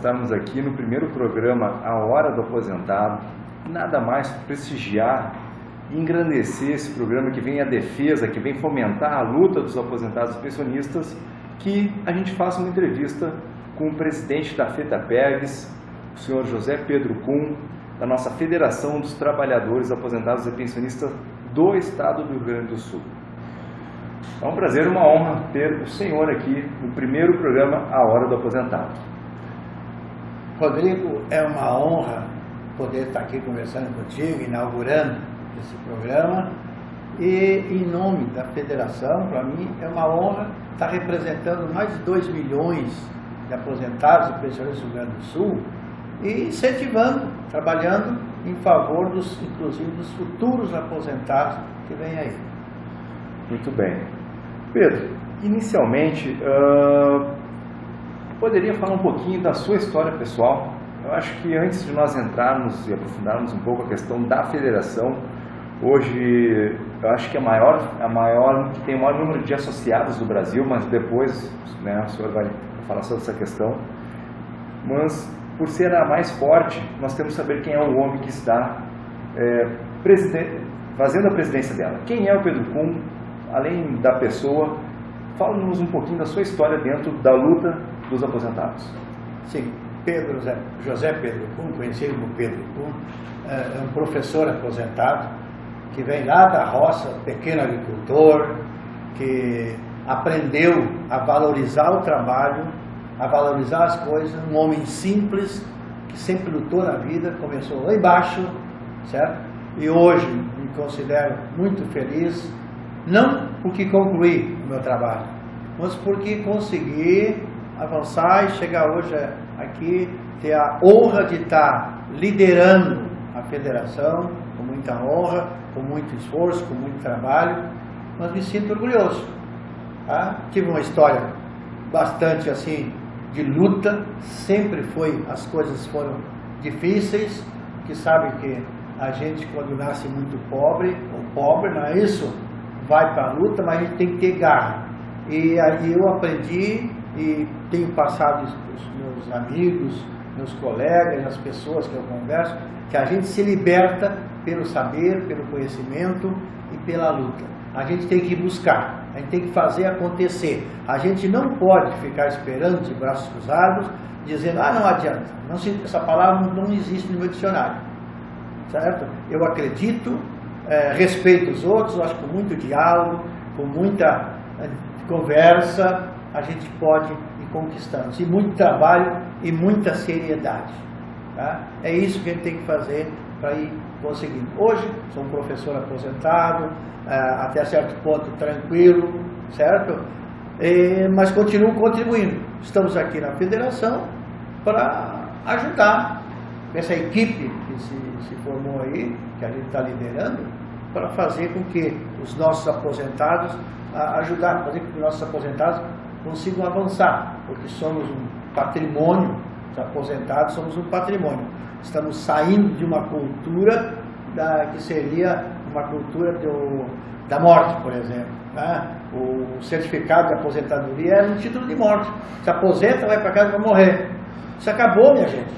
estarmos aqui no primeiro programa A Hora do Aposentado. Nada mais prestigiar e engrandecer esse programa que vem à defesa, que vem fomentar a luta dos aposentados e pensionistas, que a gente faça uma entrevista com o presidente da FETAPERGS, o senhor José Pedro Kuhn, da nossa Federação dos Trabalhadores Aposentados e Pensionistas do Estado do Rio Grande do Sul. É um prazer e uma honra ter o senhor aqui no primeiro programa A Hora do Aposentado. Rodrigo, é uma honra poder estar aqui conversando contigo, inaugurando esse programa. E em nome da federação, para mim, é uma honra estar representando mais de 2 milhões de aposentados e pensionistas do Rio Grande do Sul e incentivando, trabalhando em favor inclusive dos futuros aposentados que vêm aí. Muito bem. Pedro, inicialmente, poderia falar um pouquinho da sua história pessoal? Eu acho que antes de nós entrarmos e aprofundarmos um pouco a questão da federação, hoje eu acho que que tem o maior número de associados do Brasil, mas depois, né, o senhor vai falar sobre essa questão. Mas por ser a mais forte, nós temos que saber quem é o homem que está fazendo a presidência dela. Quem é o Pedro Kuhn? Além da pessoa, fala-nos um pouquinho da sua história dentro da luta dos aposentados. Sim, José Pedro Kuhn, conhecido como Pedro Kuhn, é um professor aposentado que vem lá da roça, pequeno agricultor, que aprendeu a valorizar o trabalho, a valorizar as coisas, um homem simples, que sempre lutou na vida, começou lá embaixo, certo? E hoje me considero muito feliz, não porque concluí o meu trabalho, mas porque consegui avançar e chegar hoje aqui, ter a honra de estar liderando a federação, com muita honra, com muito esforço, com muito trabalho, mas me sinto orgulhoso. Tá? Tive uma história bastante assim de luta, sempre as coisas foram difíceis, que sabe que a gente quando nasce muito pobre, ou pobre, não é isso? Vai para a luta, mas a gente tem que ter garra. E aí eu aprendi e tenho passado os meus amigos, meus colegas, as pessoas que eu converso, que a gente se liberta pelo saber, pelo conhecimento e pela luta. A gente tem que buscar, a gente tem que fazer acontecer. A gente não pode ficar esperando de braços cruzados, dizendo, não adianta. Essa palavra não existe no meu dicionário. Certo? Eu acredito, respeito os outros, acho que com muito diálogo, com muita conversa, a gente pode ir conquistando. E muito trabalho e muita seriedade. Tá? É isso que a gente tem que fazer para ir conseguindo. Hoje, sou um professor aposentado, até certo ponto tranquilo, certo? Mas continuo contribuindo. Estamos aqui na federação para ajudar essa equipe que se formou aí, que a gente está liderando, para fazer com que os nossos aposentados, ajudar a fazer com que os nossos aposentados consigam avançar, porque somos um patrimônio, os aposentados somos um patrimônio. Estamos saindo de uma cultura que seria uma cultura da morte, por exemplo. Né? O certificado de aposentadoria é um título de morte. Se aposenta, vai para casa e vai morrer. Isso acabou, minha gente.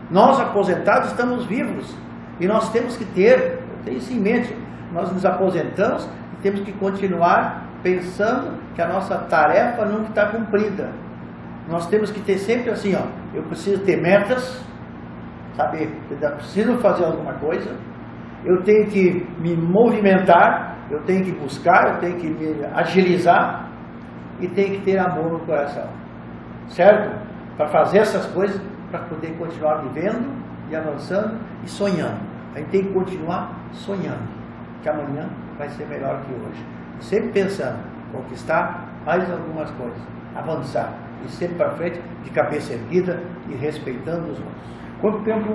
Nós, aposentados, estamos vivos. E nós temos que ter isso em mente. Nós nos aposentamos e temos que continuar pensando que a nossa tarefa nunca está cumprida. Nós temos que ter sempre assim, eu preciso ter metas, saber que eu preciso fazer alguma coisa, eu tenho que me movimentar, eu tenho que buscar, eu tenho que me agilizar e tenho que ter amor no coração, certo? Para fazer essas coisas, para poder continuar vivendo e avançando e sonhando. A gente tem que continuar sonhando, que amanhã vai ser melhor que hoje. Sempre pensando, conquistar mais algumas coisas, avançar e sempre para frente, de cabeça erguida e respeitando os outros. Quanto tempo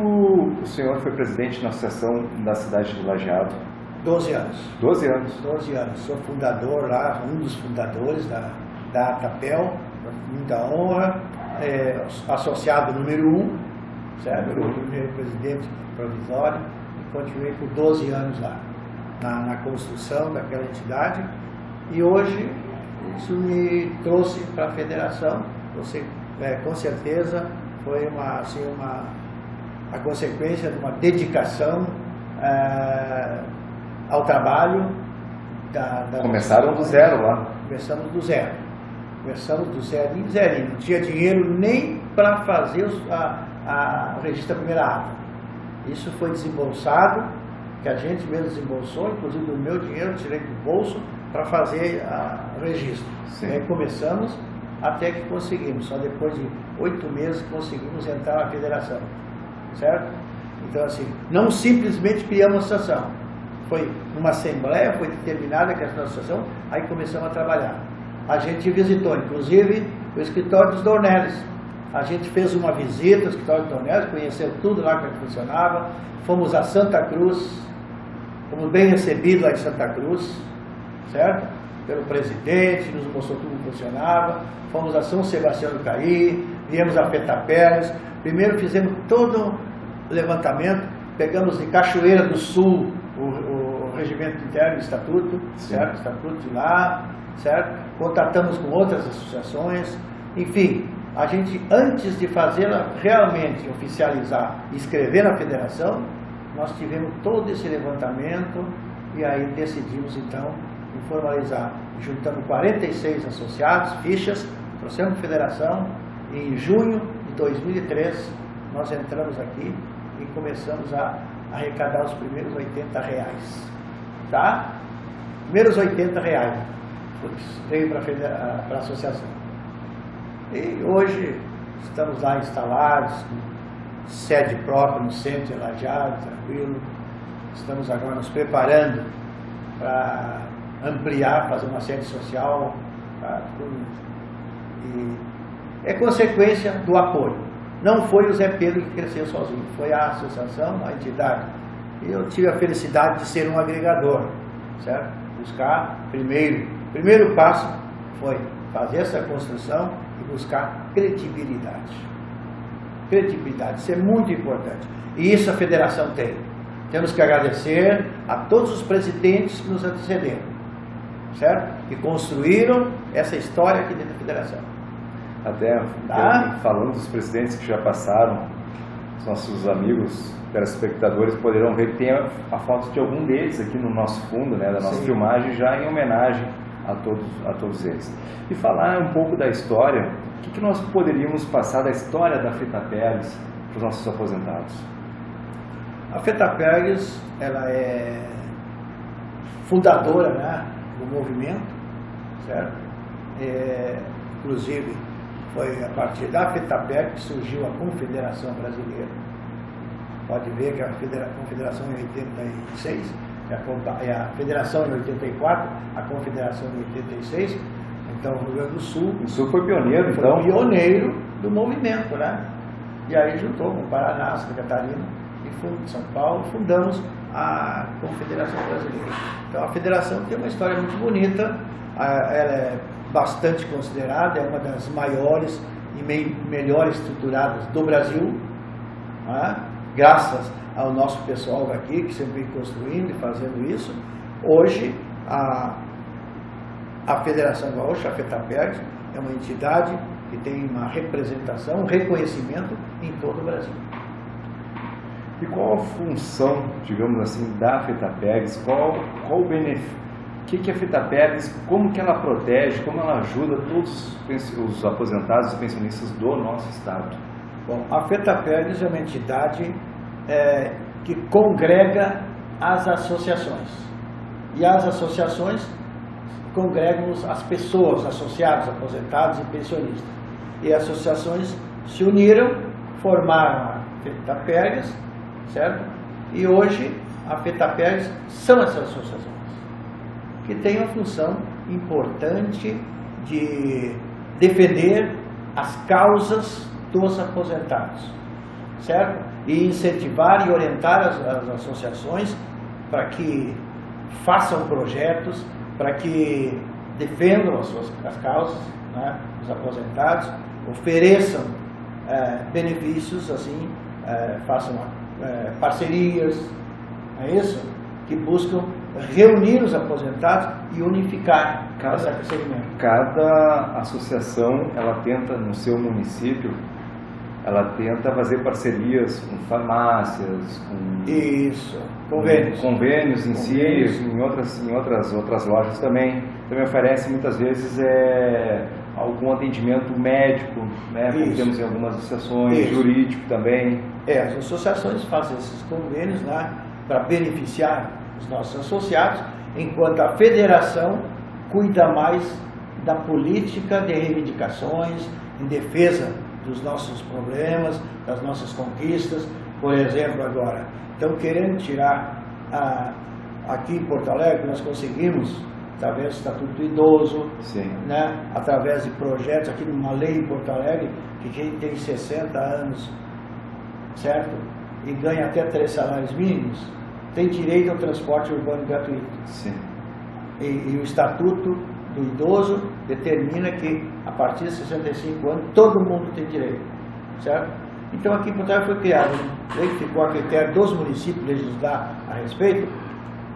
o senhor foi presidente na associação da cidade de Lajeado? 12 anos. 12 anos? 12 anos. Sou fundador lá, um dos fundadores da ATAPEL, muita honra, associado número 1, certo? Fui o primeiro presidente provisório e continuei por 12 anos lá, na construção daquela entidade. E hoje isso me trouxe para a federação. Você, com certeza, Foi a consequência de uma dedicação ao trabalho. Começaram do zero lá. Começamos do zero. Começamos do zero em zero. Não tinha dinheiro nem para fazer o registro da primeira ata. Isso foi desembolsado, que a gente mesmo desembolsou, inclusive do meu dinheiro, tirei do bolso para fazer o registro. Sim. E aí começamos até que conseguimos. Só depois de 8 meses conseguimos entrar na federação. Certo? Então, assim, não simplesmente criamos uma associação. Foi uma assembleia, foi determinada que essa associação, aí começamos a trabalhar. A gente visitou, inclusive, o escritório dos Dornelles. A gente fez uma visita ao escritório dos Dornelles, conheceu tudo lá como funcionava. Fomos a Santa Cruz, fomos bem recebidos lá em Santa Cruz, certo? Pelo presidente, nos mostrou tudo como funcionava. Fomos a São Sebastião do Caí, viemos a Petapés. Primeiro fizemos todo o levantamento, pegamos de Cachoeira do Sul o regimento interno do estatuto, certo? Estatuto de lá, certo? Contatamos com outras associações, enfim, a gente, antes de fazê-la realmente oficializar e escrever na federação, nós tivemos todo esse levantamento e aí decidimos então formalizar. Juntamos 46 associados, fichas, trouxemos a federação e em junho de 2003 nós entramos aqui e começamos a arrecadar os primeiros R$80, tá? Primeiros R$80 veio para a associação. E hoje estamos lá instalados, com sede própria no centro de Lajeado, tranquilo. Estamos agora nos preparando para ampliar, fazer uma sede social, tá? E é consequência do apoio. Não foi o Zé Pedro que cresceu sozinho, foi a associação, a entidade. E eu tive a felicidade de ser um agregador, certo? Buscar primeiro passo foi fazer essa construção e buscar credibilidade. Credibilidade, isso é muito importante. E isso a federação tem. Temos que agradecer a todos os presidentes que nos antecederam, certo? Que construíram essa história aqui dentro da federação. Até falando dos presidentes que já passaram, os nossos amigos telespectadores poderão ver que tem a foto de algum deles aqui no nosso fundo, né, da nossa filmagem, já em homenagem a todos eles. E falar um pouco da história, o que nós poderíamos passar da história da FETAPERGS para os nossos aposentados? A FETAPERGS, ela é fundadora, né, do movimento, certo? Inclusive, foi a partir da FETAPERGS que surgiu a Confederação Brasileira. Pode ver que a Confederação em 86, a Federação em 84, a Confederação em 86. Então, o Rio Grande do Sul... O Sul foi pioneiro, então? Foi pioneiro do movimento, né? E aí juntou com o Paraná, Santa Catarina e São Paulo, fundamos a Confederação Brasileira. Então, a federação tem uma história muito bonita, ela é bastante considerada, é uma das maiores e melhor estruturadas do Brasil, né? Graças ao nosso pessoal daqui, que sempre vem construindo e fazendo isso. Hoje, a Federação Gaúcha, a FETAPERGS, é uma entidade que tem uma representação, um reconhecimento em todo o Brasil. E qual a função, digamos assim, da FETAPERGS? Qual o benefício? O que é a FETAPERGS? Como que ela protege? Como ela ajuda todos os aposentados e pensionistas do nosso estado? Bom, a FETAPERGS é uma entidade que congrega as associações. E as associações congregam as pessoas associadas, aposentados e pensionistas. E as associações se uniram, formaram a FETAPERGS, certo? E hoje a FETAPERGS são essas associações que têm uma função importante de defender as causas dos aposentados, certo? E incentivar e orientar as associações para que façam projetos, para que defendam as causas, né, dos aposentados, ofereçam benefícios, assim, façam parcerias, é isso? Que buscam reunir os aposentados e unificar esse segmento. Cada associação, ela tenta no seu município ela tenta fazer parcerias com farmácias, com Isso, convênios. Convênios em si, em outras lojas também. Também oferece muitas vezes algum atendimento médico, né? Como temos em algumas associações, jurídico também. As associações fazem esses convênios lá para beneficiar os nossos associados, enquanto a federação cuida mais da política de reivindicações, em defesa dos nossos problemas, das nossas conquistas. Por exemplo, agora, estão querendo tirar, aqui em Porto Alegre, nós conseguimos, através do Estatuto do Idoso, né, através de projetos, aqui numa lei em Porto Alegre, que quem tem 60 anos, certo? E ganha até 3 salários mínimos, tem direito ao transporte urbano gratuito. Sim. E o Estatuto do Idoso determina que, a partir de 65 anos, todo mundo tem direito, certo? Então, aqui em Porto Alegre foi criado uma lei que ficou a critério dos municípios legislar a respeito,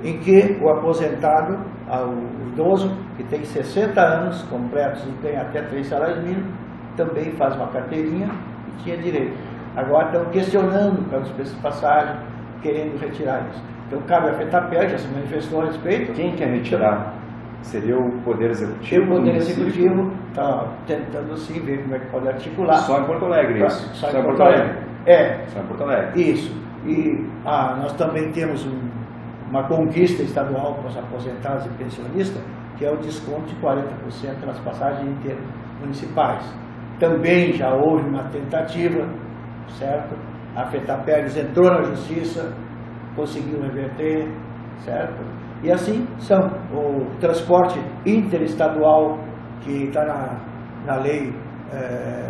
em que o aposentado, o idoso, que tem 60 anos completos e ganha até 3 salários mínimos, também faz uma carteirinha e tinha direito. Agora estão questionando, para os preços de passagem, querendo retirar isso. Então, cabe a FETAPER, já se manifestou a respeito. Quem quer retirar? Seria o Poder Executivo? O Poder Executivo está tentando sim ver como é que pode articular. Só em Porto Alegre, isso? Só em Porto Alegre. Só em Porto Alegre. Isso. E nós também temos uma conquista estadual para os aposentados e pensionistas, que é o desconto de 40% nas passagens intermunicipais. Também já houve uma tentativa, certo? A FETAPERGS entrou na justiça, conseguiu reverter, certo? E assim são. O transporte interestadual, que está na lei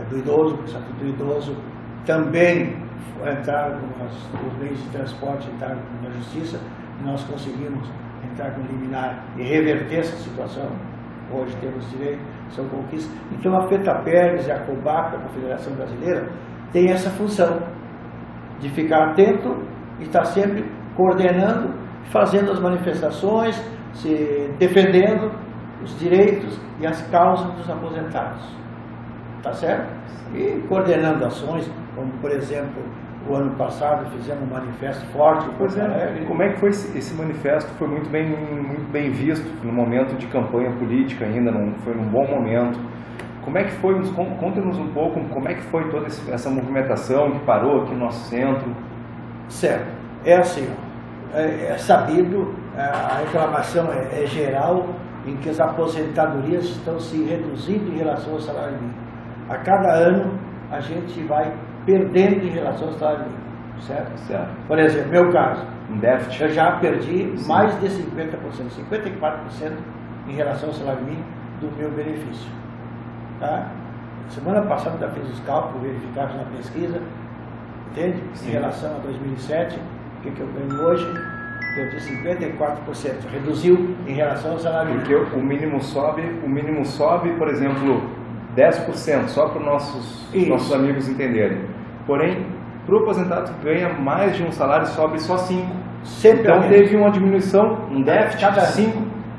do idoso, do Estatuto do Idoso, também entraram os meios de transporte, entraram na justiça, e nós conseguimos entrar com liminar e reverter essa situação. Hoje temos direito, são conquistas. Então a FETAPERGS e a COBAC, a Confederação Brasileira, tem essa função de ficar atento e estar sempre coordenando, fazendo as manifestações, se defendendo os direitos e as causas dos aposentados. Tá certo? E coordenando ações, como por exemplo, o ano passado fizemos um manifesto forte. Pois é, como é que foi esse manifesto? Foi muito bem visto no momento de campanha política ainda, foi num bom momento. Como é que foi? Conta-nos um pouco como é que foi toda essa movimentação que parou aqui no nosso centro. Certo. É assim, é sabido, a reclamação é geral, em que as aposentadorias estão se reduzindo em relação ao salário mínimo. A cada ano a gente vai perdendo em relação ao salário mínimo, certo? Certo. Por exemplo, meu caso, um déficit. Eu já perdi mais de 50%, 54% em relação ao salário mínimo do meu benefício. Tá? Semana passada já fiz os cálculos verificados na pesquisa, entende? Sim. Em relação a 2007, o que eu ganho hoje? Perdi 54%, reduziu em relação ao salário mínimo. Porque o mínimo sobe, por exemplo, 10%, só para os nossos amigos entenderem. Porém, para o aposentado que ganha mais de um salário, sobe só 5%. Então teve uma diminuição, um déficit de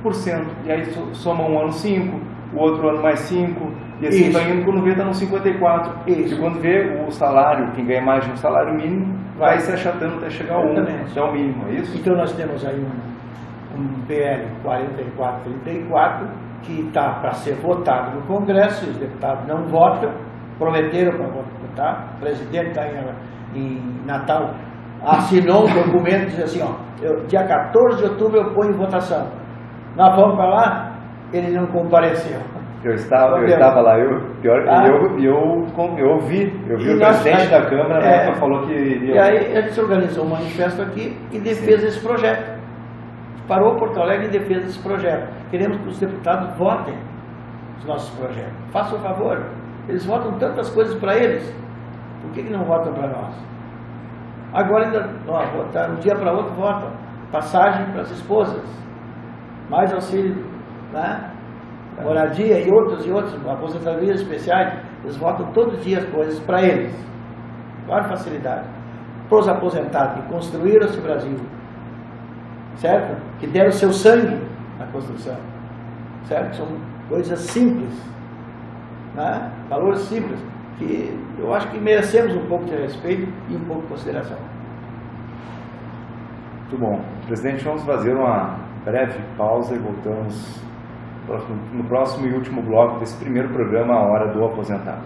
5%. E aí soma um ano 5%, o outro ano mais 5%, e assim vai indo, quando vê está no 54%. E quando vê o salário, quem ganha mais de um salário mínimo, vai se achatando até chegar ao 1%, até o mínimo, é isso? Então nós temos aí um PL 4434, que está para ser votado no Congresso, os deputados não votam, prometeram para votar, o presidente está em Natal, assinou um documento, diz assim, dia 14 de outubro eu ponho em votação. Nós vamos para lá, ele não compareceu. Eu estava lá, eu ouvi o presidente da Câmara, na época falou que iria... E aí a gente organizou um manifesto aqui em defesa desse projeto. Parou Porto Alegre em defesa desse projeto. Queremos que os deputados votem os nossos projetos. Façam o favor. Eles votam tantas coisas para eles. Por que não votam para nós? Agora ainda votar, um dia para outro votam. Passagem para as esposas. Mais auxílio, né? Moradia e outros, aposentadorias especiais. Eles votam todo dia as coisas para eles. Maior facilidade. Para os aposentados que construíram esse Brasil, certo? Que deram seu sangue na construção, certo? São coisas simples, né? Valores simples, que eu acho que merecemos um pouco de respeito e um pouco de consideração. Muito bom. Presidente, vamos fazer uma breve pausa e voltamos no próximo e último bloco desse primeiro programa, A Hora do Aposentado.